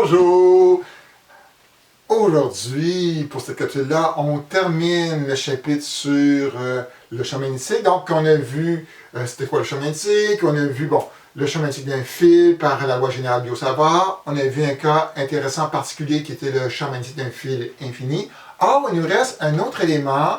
Bonjour! Aujourd'hui, pour cette capsule-là, on termine le chapitre sur le champ magnétique. Donc, on a vu, c'était quoi le champ magnétique? On a vu, bon, le champ magnétique d'un fil par la loi générale Biot-Savart. On a vu un cas intéressant particulier qui était le champ magnétique d'un fil infini. Or, il nous reste un autre élément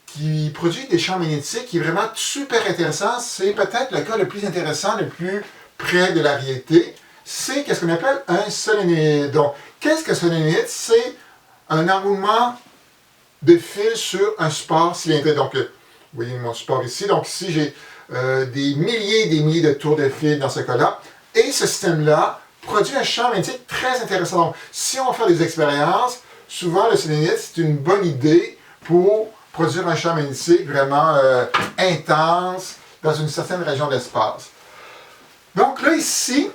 qui produit des champs magnétiques qui est vraiment super intéressant. C'est peut-être le cas le plus intéressant, le plus près de la réalité. C'est qu'est-ce qu'on appelle un solénoïde. Donc, qu'est-ce qu'un solénoïde? C'est un enroulement de fil sur un support cylindrique. Donc, vous voyez mon support ici. Donc, ici, j'ai des milliers et des milliers de tours de fil dans ce cas-là. Et ce système-là produit un champ magnétique très intéressant. Donc, si on fait des expériences, souvent, le solénoïde, c'est une bonne idée pour produire un champ magnétique vraiment intense dans une certaine région d'espace. Donc, là, ici,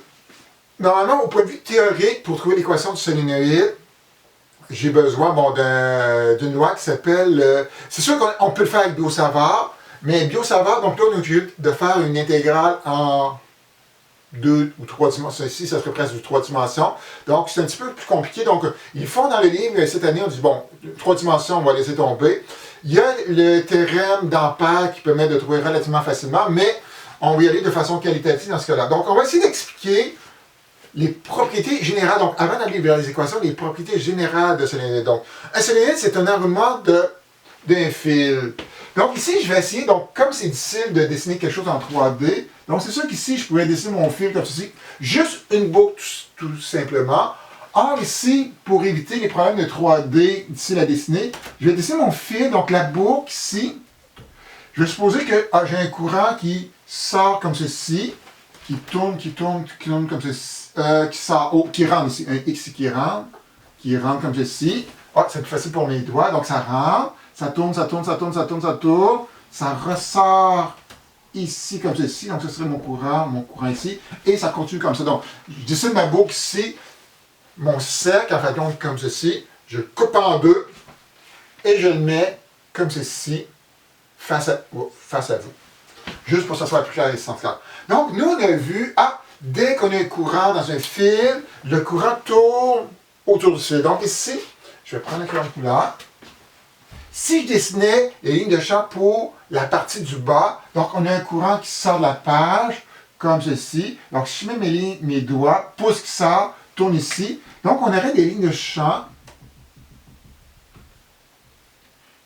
normalement, au point de vue théorique, pour trouver l'équation du solénoïde, j'ai besoin d'une loi qui s'appelle... c'est sûr qu'on peut le faire avec Biot-Savart, mais Biot-Savart, donc là, on est obligé de faire une intégrale en 2 ou 3 dimensions. Ici, ça serait presque du 3 dimensions. Donc, c'est un petit peu plus compliqué. Donc, ils font dans le livre, cette année, on dit, bon, 3 dimensions, on va laisser tomber. Il y a le théorème d'Ampère qui permet de trouver relativement facilement, mais on va y aller de façon qualitative dans ce cas-là. Donc, on va essayer d'expliquer les propriétés générales, donc avant d'aller vers les équations, les propriétés générales de solénoïde. Donc, un solénoïde, c'est un enroulement d'un fil. Donc ici, je vais essayer, donc comme c'est difficile de dessiner quelque chose en 3D, donc c'est sûr qu'ici, je pourrais dessiner mon fil comme ceci, juste une boucle tout simplement. Or ici, pour éviter les problèmes de 3D difficiles à dessiner, je vais dessiner mon fil, donc la boucle ici. Je vais supposer que j'ai un courant qui sort comme ceci, qui tourne comme ceci, qui rentre ici, un X qui rentre comme ceci. C'est plus facile pour mes doigts, donc ça rentre, ça tourne, ça ressort ici comme ceci, donc ce serait mon courant ici, et ça continue comme ça. Donc, je dessine ma boucle ici, mon cercle, en fait, donc comme ceci, je coupe en deux, et je le mets comme ceci, face à vous. Juste pour que ça soit plus clair et central. Donc, nous, on a vu, dès qu'on a un courant dans un fil, le courant tourne autour du fil. Donc ici, je vais prendre un crayon de couleur. Si je dessinais les lignes de champ pour la partie du bas, donc on a un courant qui sort de la page, comme ceci. Donc si je mets mes doigts, pouce qui sort, tourne ici. Donc on aurait des lignes de champ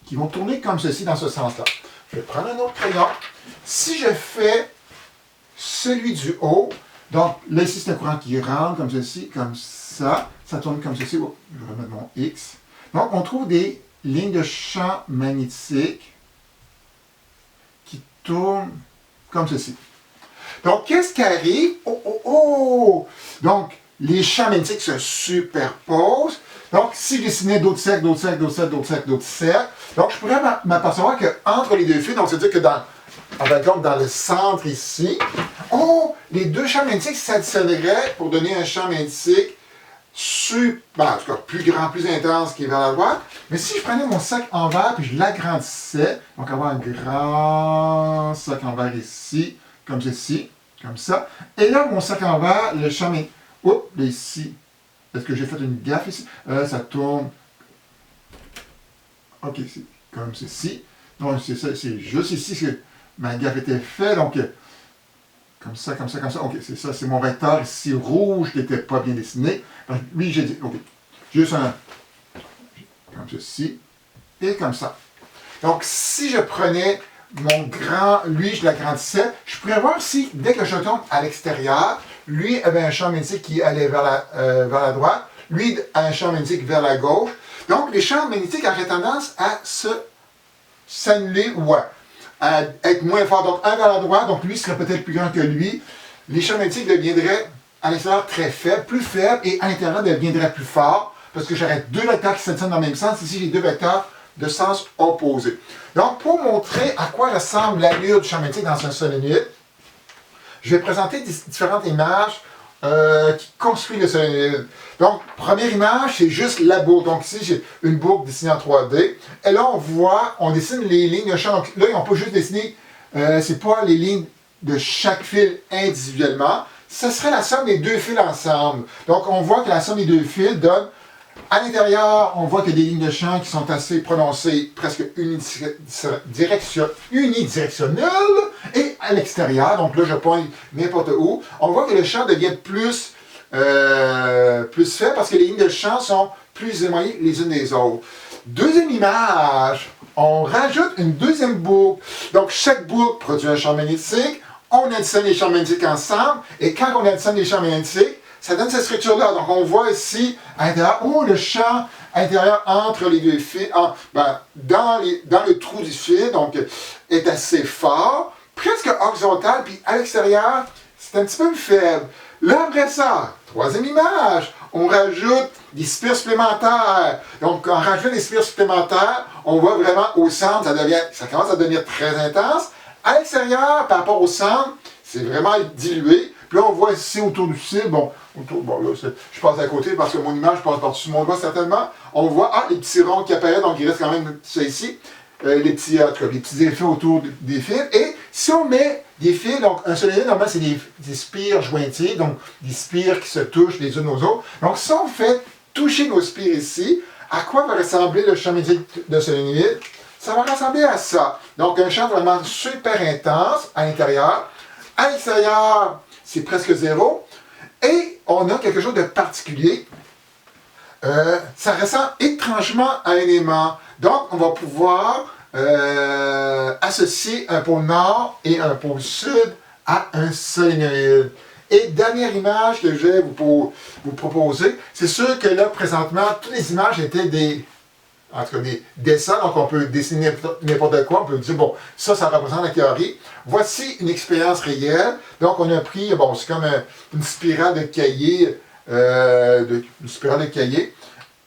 qui vont tourner comme ceci dans ce sens-là. Je vais prendre un autre crayon. Si je fais celui du haut, donc là ici c'est un courant qui rentre comme ceci, comme ça tourne comme ceci. Oh, je vais remettre mon X. Donc on trouve des lignes de champ magnétique qui tournent comme ceci. Donc qu'est-ce qui arrive? Donc les champs magnétiques se superposent. Donc si je dessinais d'autres cercles, donc je pourrais m'apercevoir qu'entre les deux fils, donc c'est-à-dire que dans le centre ici, les deux champs magnétiques s'additionneraient pour donner un champ magnétique plus grand, plus intense qui est vers la droite. Mais si je prenais mon sac en verre et je l'agrandissais, donc avoir un grand sac en verre ici, comme ceci, comme ça. Et là, mon sac en verre, le champ magnétique, là ici, est-ce que j'ai fait une gaffe ici? Ça tourne. Ok, c'est comme ceci. Donc, c'est juste ici que ma gaffe était faite. Donc, comme ça. Ok, c'est ça, c'est mon vecteur ici rouge qui n'était pas bien dessiné. Donc, lui, j'ai dit, ok, juste comme ceci, et comme ça. Donc, si je prenais lui, je l'agrandissais, je pourrais voir si, dès que je tourne à l'extérieur, lui avait un champ magnétique qui allait vers la droite, lui a un champ magnétique vers la gauche. Donc, les champs magnétiques auraient tendance à s'annuler ou à être moins forts. Donc, un vers la droite, donc lui serait peut-être plus grand que lui. Les champs magnétiques deviendraient à l'extérieur très faibles, plus faibles, et à l'intérieur deviendraient plus forts, parce que j'aurais deux vecteurs qui s'attirent dans le même sens. Ici, j'ai deux vecteurs de sens opposé. Donc, pour montrer à quoi ressemble l'allure du champ magnétique dans un solénoïde, je vais présenter différentes images qui construisent le solénoïde. Donc, première image, c'est juste la boucle. Donc ici, j'ai une boucle dessinée en 3D. Et là, on dessine les lignes de champ. Donc là, ils n'ont pas juste dessiné, c'est pas les lignes de chaque fil individuellement, ce serait la somme des deux fils ensemble. Donc, on voit que la somme des deux fils donne, à l'intérieur, on voit qu'il y a des lignes de champ qui sont assez prononcées, presque unidirectionnelles, et à l'extérieur, donc là, je pointe n'importe où, on voit que le champ devient plus faible parce que les lignes de champ sont plus éloignées les unes des autres. Deuxième image, on rajoute une deuxième boucle. Donc, chaque boucle produit un champ magnétique. On additionne les champs magnétiques ensemble. Et quand on additionne les champs magnétiques, ça donne cette structure-là. Donc, on voit ici, à l'intérieur, le champ intérieur entre les deux fils, dans le trou du fil, donc, est assez fort, presque horizontal, puis à l'extérieur, c'est un petit peu faible. Là, après ça, troisième image, on rajoute des spires supplémentaires. Donc, en rajoutant des spires supplémentaires, on voit vraiment au centre, ça commence à devenir très intense. À l'extérieur, par rapport au centre, c'est vraiment dilué. Puis là, on voit ici autour du fil, là, je passe à côté parce que mon image passe par-dessus mon doigt certainement. On voit, les petits ronds qui apparaissent, donc il reste quand même ça ici. Les petits effets autour des fils. Et si on met des fils, donc un solénoïde, normalement, c'est des spires jointives, donc des spires qui se touchent les unes aux autres. Donc, si on fait toucher nos spires ici, à quoi va ressembler le champ magnétique de solénoïde? Ça va ressembler à ça. Donc, un champ vraiment super intense à l'intérieur. À l'extérieur, c'est presque zéro. Et on a quelque chose de particulier. Ça ressemble étrangement à un aimant. Donc, on va pouvoir associer un pôle nord et un pôle sud à un solénoïde. Et dernière image que je vais vous proposer, c'est sûr que là, présentement, toutes les images étaient des dessins, donc on peut dessiner n'importe quoi, on peut dire, bon, ça représente la théorie. Voici une expérience réelle. Donc, on a pris, c'est comme une spirale de cahier,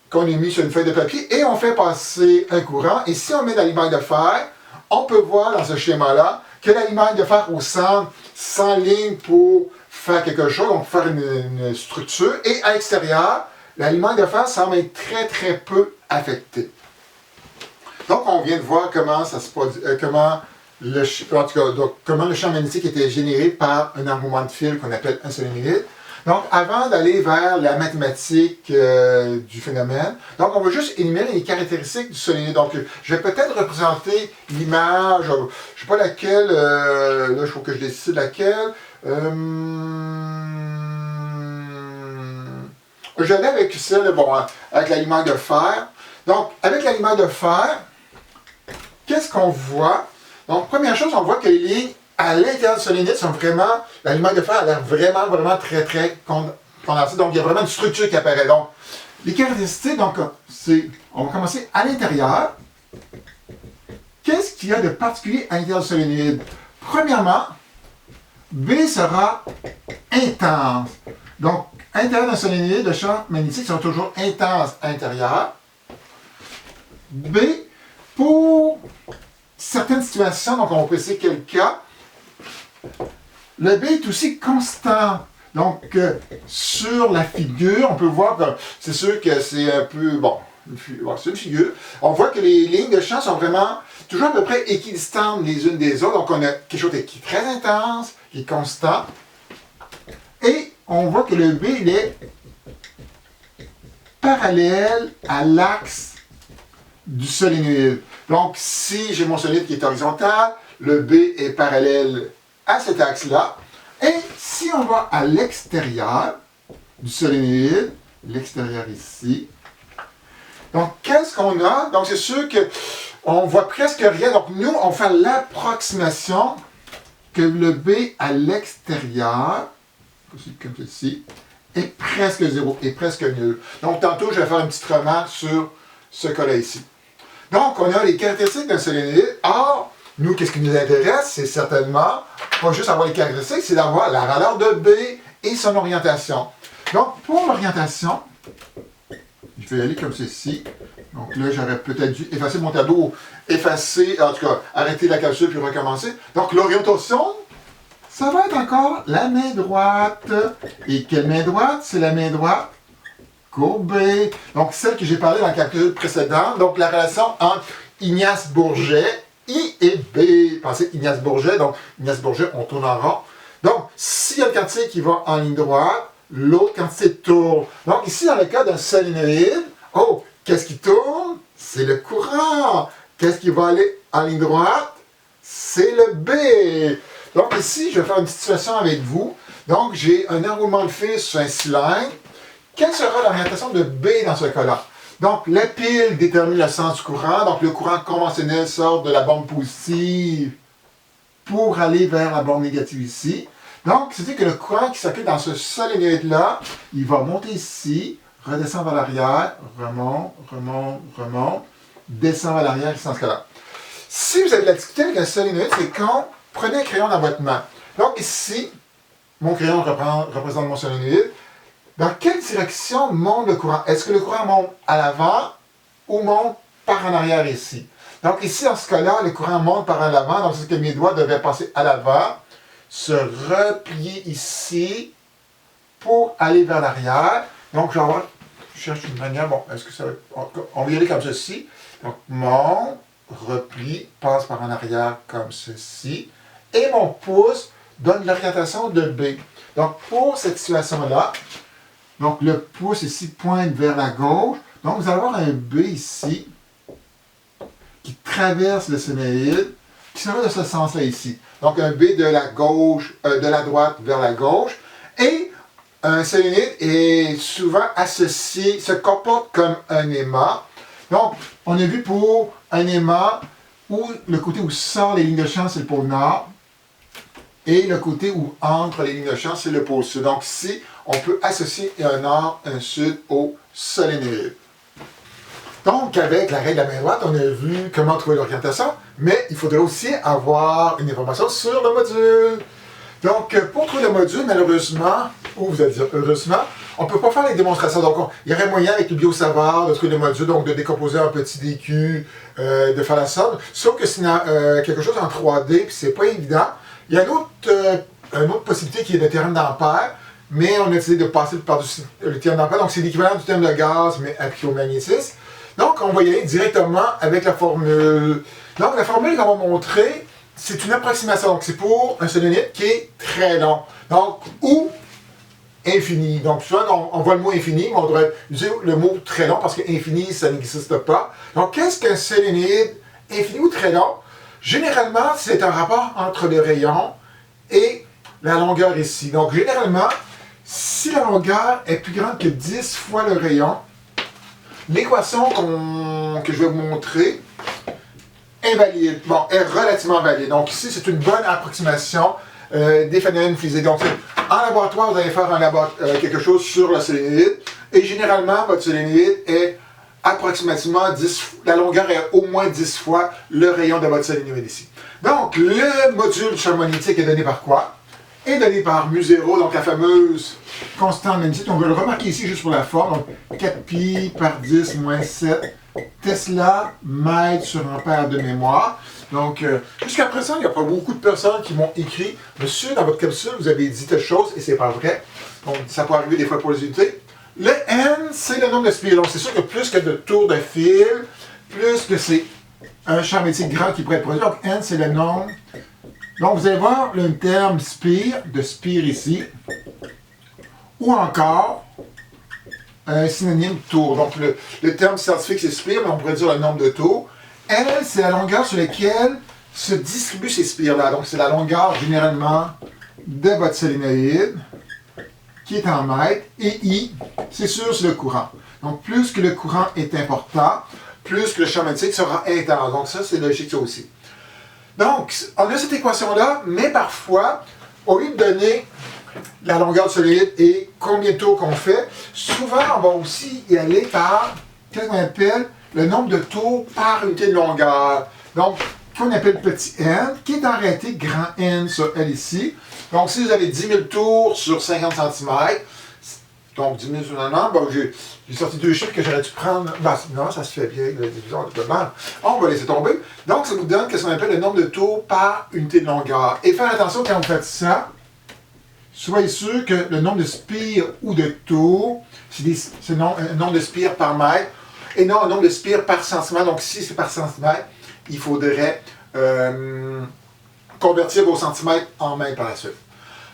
qu'on a mis sur une feuille de papier et on fait passer un courant. Et si on met de la limaille de fer, on peut voir dans ce schéma-là que la limaille de fer au centre s'enligne pour faire quelque chose, donc faire une structure. Et à l'extérieur, la limaille de fer semble être très très peu affectée. Donc, on vient de voir comment ça se produit, comment le champ magnétique était généré par un enroulement de fil qu'on appelle un solénoïde. Donc, avant d'aller vers la mathématique du phénomène, donc on va juste énumérer les caractéristiques du solénoïde. Donc, je vais peut-être représenter l'image, je ne sais pas laquelle, là, il faut que je décide laquelle. Je vais avec celle, avec la limaille de fer. Donc, avec la limaille de fer, qu'est-ce qu'on voit? Donc, première chose, on voit que les lignes à l'intérieur du solénoïde sont vraiment, la limaille de fer a l'air vraiment, vraiment très, très condensée. Donc, il y a vraiment une structure qui apparaît. Donc, les caractéristiques, donc, on va commencer à l'intérieur. Qu'est-ce qu'il y a de particulier à l'intérieur du solénoïde? Premièrement, B sera intense. Donc, à l'intérieur d'un solénoïde, le champ magnétique sera toujours intense à l'intérieur. B, pour certaines situations, donc on va préciser quel cas, le B est aussi constant. Donc, sur la figure, on peut voir que c'est sûr que c'est un peu, c'est une figure. On voit que les lignes de champ sont vraiment toujours à peu près équidistantes les unes des autres. Donc, on a quelque chose qui est très intense, qui est constant. Et on voit que le B, il est parallèle à l'axe du solénoïde. Donc, si j'ai mon solénoïde qui est horizontal, le B est parallèle à cet axe-là. Et si on va à l'extérieur du solénoïde, l'extérieur ici, donc qu'est-ce qu'on a? Donc, c'est sûr qu'on ne voit presque rien. Donc, nous, on fait l'approximation que le B à l'extérieur, comme ceci, est presque zéro, est presque nul. Donc, tantôt, je vais faire une petite remarque sur ce cas-là ici. Donc, on a les caractéristiques d'un solénoïde. Or, nous, qu'est-ce qui nous intéresse? C'est certainement pas juste avoir les caractéristiques, c'est d'avoir la valeur de B et son orientation. Donc, pour l'orientation, je vais y aller comme ceci. Donc là, j'aurais peut-être dû effacer mon tableau, en tout cas, arrêter la capsule puis recommencer. Donc, l'orientation, ça va être encore la main droite. Et quelle main droite? C'est la main droite courbée. Donc, celle que j'ai parlé dans la capsule précédente. Donc, la relation entre Ignace Bourget, I et B. Pensez Ignace Bourget. Donc, Ignace Bourget, on tourne en rond. Donc, s'il y a une quantité qui va en ligne droite, l'autre quantité tourne. Donc, ici, dans le cas d'un solénoïde, oh, qu'est-ce qui tourne? C'est le courant. Qu'est-ce qui va aller en ligne droite? C'est le B. Donc, ici, je vais faire une petite situation avec vous. Donc, j'ai un enroulement de fil sur un cylindre. Quelle sera l'orientation de B dans ce cas-là? Donc, la pile détermine le sens du courant. Donc, le courant conventionnel sort de la borne positive pour aller vers la borne négative ici. Donc, c'est-à-dire que le courant qui circule dans ce solénoïde-là, il va monter ici, redescend vers l'arrière, remonte, remonte, remonte, descend vers l'arrière ici dans ce cas-là. Si vous avez de la difficulté avec un solénoïde, c'est quand prenez un crayon dans votre main. Donc ici, mon crayon représente mon solénoïde. Dans quelle direction monte le courant? Est-ce que le courant monte à l'avant ou monte par en arrière ici? Donc ici, dans ce cas-là, le courant monte par en avant, donc c'est que mes doigts devaient passer à l'avant, se replier ici pour aller vers l'arrière. Donc je cherche une manière, bon, est-ce que ça va être, on va y aller comme ceci. Donc monte, replie, passe par en arrière comme ceci, et mon pouce donne l'orientation de B. Donc pour cette situation-là, donc le pouce ici pointe vers la gauche. Donc vous allez avoir un B ici qui traverse le solénoïde, qui sera de ce sens-là ici. Donc un B de la gauche, de la droite vers la gauche. Et un solénoïde est souvent associé, se comporte comme un aimant. Donc on a vu pour un aimant où le côté où sort les lignes de champ, c'est le pôle nord. Et le côté où entre les lignes de champ, c'est le pôle sud. Donc ici, on peut associer un nord, un sud au solénoïde. Donc, avec la règle à main droite, on a vu comment trouver l'orientation, mais il faudrait aussi avoir une information sur le module. Donc, pour trouver le module, malheureusement, ou vous allez dire heureusement, on ne peut pas faire les démonstrations. Donc, il y aurait moyen avec le BioSavoir de trouver le module, donc de décomposer un petit DQ, de faire la somme. Sauf que c'est quelque chose en 3D, puis c'est pas évident. Il y a une autre possibilité qui est le théorème d'Ampère, mais on a décidé de passer par-dessus le théorème d'Ampère. Donc, c'est l'équivalent du théorème de gaz, mais appliqué au magnétisme. Donc, on va y aller directement avec la formule. Donc, la formule qu'on va montrer, c'est une approximation. Donc, c'est pour un solénoïde qui est très long. Donc, ou infini. Donc, souvent, on voit le mot infini, mais on devrait utiliser le mot très long parce que infini, ça n'existe pas. Donc, qu'est-ce qu'un solénoïde infini ou très long? Généralement, c'est un rapport entre le rayon et la longueur ici. Donc, généralement, si la longueur est plus grande que 10 fois le rayon, l'équation que je vais vous montrer est valide. Bon, est relativement valide. Donc, ici, c'est une bonne approximation des phénomènes physiques. Donc, en laboratoire, vous allez faire quelque chose sur le solénoïde. Et généralement, votre solénoïde est approximativement 10, la longueur est au moins 10 fois le rayon de votre solénoïde ici. Donc, le module du champ magnétique est donné par quoi? Est donné par mu0, donc la fameuse constante magnétique. On va le remarquer ici juste pour la forme. Donc, 4pi par 10 moins 7 Tesla mètre sur ampère de mémoire. Donc, jusqu'à présent, il n'y a pas beaucoup de personnes qui m'ont écrit « Monsieur, dans votre capsule, vous avez dit telle chose » et c'est pas vrai. Donc, ça peut arriver des fois pour les unités. Le N, c'est le nombre de spires. Donc, c'est sûr que plus que de tours de fil, plus que c'est un champ magnétique grand qui pourrait être produit. Donc, N, c'est le nombre. Donc, vous allez voir le terme spire, de spire ici, ou encore un synonyme tour. Donc, le terme scientifique, c'est spire, mais on pourrait dire le nombre de tours. L, c'est la longueur sur laquelle se distribuent ces spires-là. Donc, c'est la longueur, généralement, de votre solénoïde, qui est en mètres, et I, c'est sûr, c'est le courant. Donc, plus que le courant est important, plus que le champ magnétique sera intense. Donc, ça, c'est logique, ça aussi. Donc, on a cette équation-là, mais parfois, au lieu de donner la longueur du solénoïde et combien de tours qu'on fait, souvent, on va aussi y aller par, qu'est-ce qu'on appelle, le nombre de tours par unité de longueur. Donc, qu'on appelle petit n, qui est en réalité grand N sur L ici. Donc, si vous avez 10 000 tours sur 50 cm, donc 10 000 sur un an, bon, j'ai sorti deux chiffres que j'aurais dû prendre. Ben, non, ça se fait bien, la division de mal. On va laisser tomber. Donc, ça nous donne ce qu'on appelle le nombre de tours par unité de longueur. Et faire attention quand vous faites ça, soyez sûr que le nombre de spires ou de tours, c'est un nombre de spires par mètre, et non un nombre de spires par centimètre. Donc, si c'est par centimètre, il faudrait convertir vos centimètres en mètres par la suite.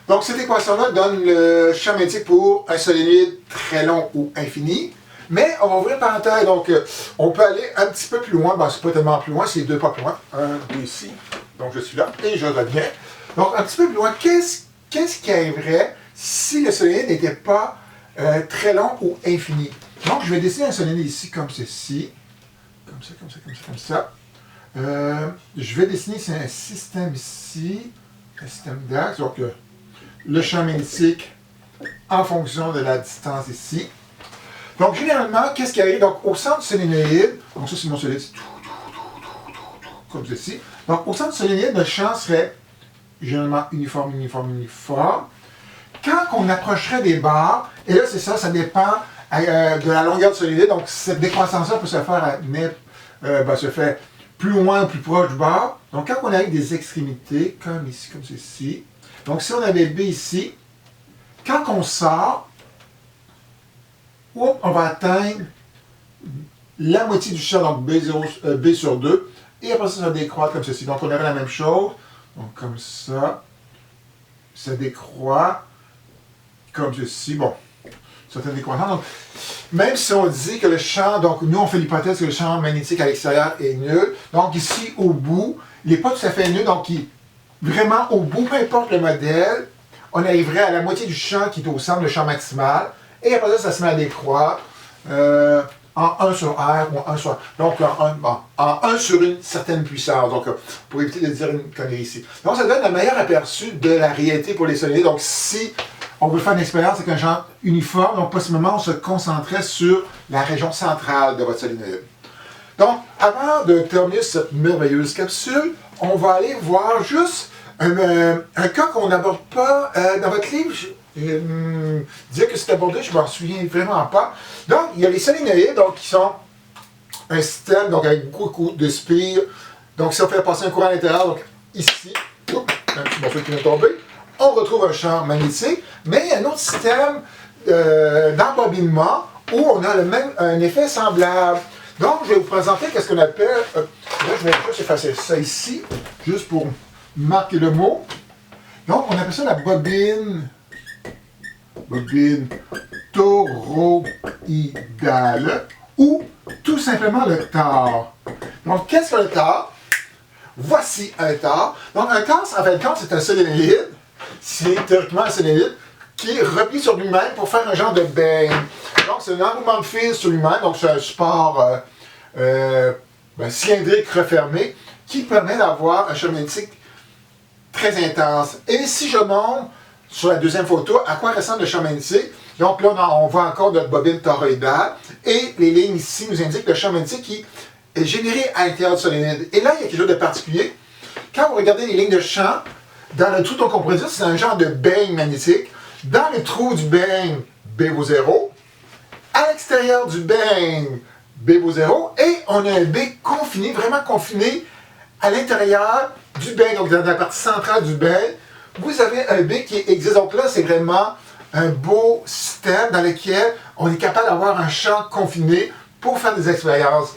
Donc, cette équation-là donne le champ magnétique pour un solénoïde très long ou infini. Mais on va ouvrir parenthèse, donc on peut aller un petit peu plus loin. Ben, c'est pas tellement plus loin, c'est 2 pas plus loin. 1, 2 ici. Donc, je suis là et je reviens. Donc, un petit peu plus loin, qu'est-ce qui arriverait si le solénoïde n'était pas très long ou infini? Donc, je vais dessiner un solénoïde ici comme ceci. Comme ça, comme ça, comme ça, comme ça. Je vais dessiner un système ici, un système d'axe. Donc, le champ magnétique en fonction de la distance ici. Donc, généralement, qu'est-ce qui arrive? Donc, au centre du solénoïde, donc ça, c'est mon solénoïde, comme ceci. Donc, au centre du solénoïde, le champ serait généralement uniforme, uniforme, uniforme. Quand on approcherait des barres, et là, c'est ça, ça dépend de la longueur du solénoïde. Donc, cette décroissance-là peut se faire se fait plus loin ou plus proche du bar. Donc, quand on a des extrémités, comme ici, comme ceci, donc si on avait B ici, quand on sort, on va atteindre la moitié du champ, donc B sur 2, et après ça, ça décroît comme ceci. Donc, on aurait la même chose, donc comme ça décroît comme ceci. Bon, certaines décroissances. Donc, même si on dit que le champ, donc nous on fait l'hypothèse que le champ magnétique à l'extérieur est nul, donc ici au bout, il n'est pas tout à fait nul, donc vraiment au bout, peu importe le modèle, on arriverait à la moitié du champ qui est au centre, le champ maximal, et après ça, ça se met à décroître en 1 sur R ou 1 sur... Donc en 1 sur une certaine puissance, donc pour éviter de dire une connerie ici. Donc ça donne un meilleur aperçu de la réalité pour les solénoïdes. Donc si on veut faire une expérience avec un champ uniforme, donc possiblement on se concentrait sur la région centrale de votre solénoïde. Donc, avant de terminer cette merveilleuse capsule, on va aller voir juste un cas qu'on n'aborde pas dans votre livre. Dire que c'est abordé, je ne m'en souviens vraiment pas. Donc, il y a les solénoïdes, donc, qui sont un système donc, avec beaucoup de spires. Donc, si on fait passer un courant à l'intérieur, donc ici, un petit morceau qui vient de tomber, on retrouve un champ magnétique, mais il y a un autre système d'embobinement où on a un effet semblable. Donc, je vais vous présenter ce qu'on appelle, là, je vais juste effacer ça ici, juste pour marquer le mot. Donc, on appelle ça la bobine toroïdale, ou tout simplement le tor. Donc, qu'est-ce que le tor? Voici un tor. Donc, un tor, en fait, c'est un solénoïde. C'est théoriquement un solénoïde qui replie sur lui-même pour faire un genre de beigne. Donc, c'est un enroulement de fil sur lui-même. Donc, c'est un support cylindrique refermé qui permet d'avoir un champ magnétique très intense. Et si je montre sur la deuxième photo à quoi ressemble le champ magnétique, donc là, on voit encore notre bobine toroïdale. Et les lignes ici nous indiquent le champ magnétique qui est généré à l'intérieur du solénoïde. Et là, il y a quelque chose de particulier. Quand vous regardez les lignes de champ, dans le trou qu'on pourrait dire, c'est un genre de beigne magnétique. Dans le trou du beigne, B vaut 0. À l'extérieur du beigne, B vaut 0. Et on a un B confiné, vraiment confiné, à l'intérieur du beigne, donc dans la partie centrale du beigne. Vous avez un B qui existe. Donc là, c'est vraiment un beau système dans lequel on est capable d'avoir un champ confiné pour faire des expériences.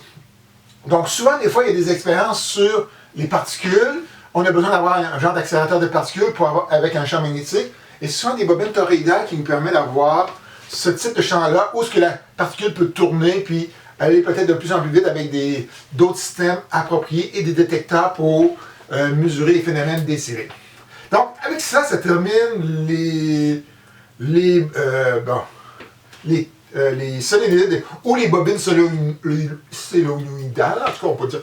Donc souvent, des fois, il y a des expériences sur les particules. On a besoin d'avoir un genre d'accélérateur de particules avec un champ magnétique. Et ce sont des bobines toroïdales qui nous permettent d'avoir ce type de champ-là, où ce que la particule peut tourner, puis aller peut-être de plus en plus vite avec d'autres systèmes appropriés et des détecteurs pour mesurer les phénomènes désirés. Donc, avec ça, ça termine les solénoïdes ou les bobines solénoïdales, en tout cas on peut dire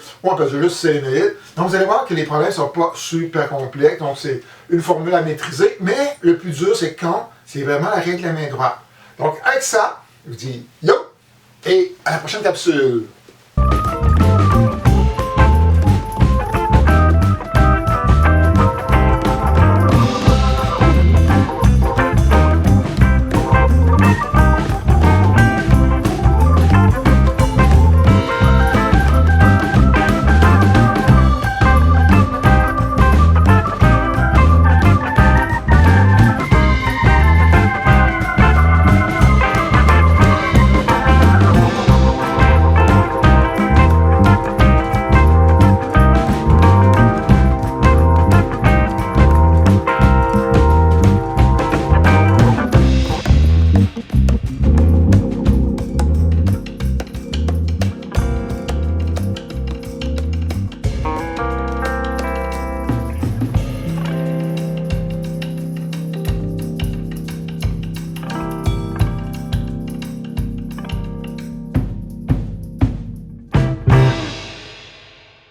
juste solénoïdes. Donc vous allez voir que les problèmes ne sont pas super complexes, donc c'est une formule à maîtriser, mais le plus dur c'est quand c'est vraiment la règle de la main droite. Donc avec ça, je vous dis yo et à la prochaine capsule.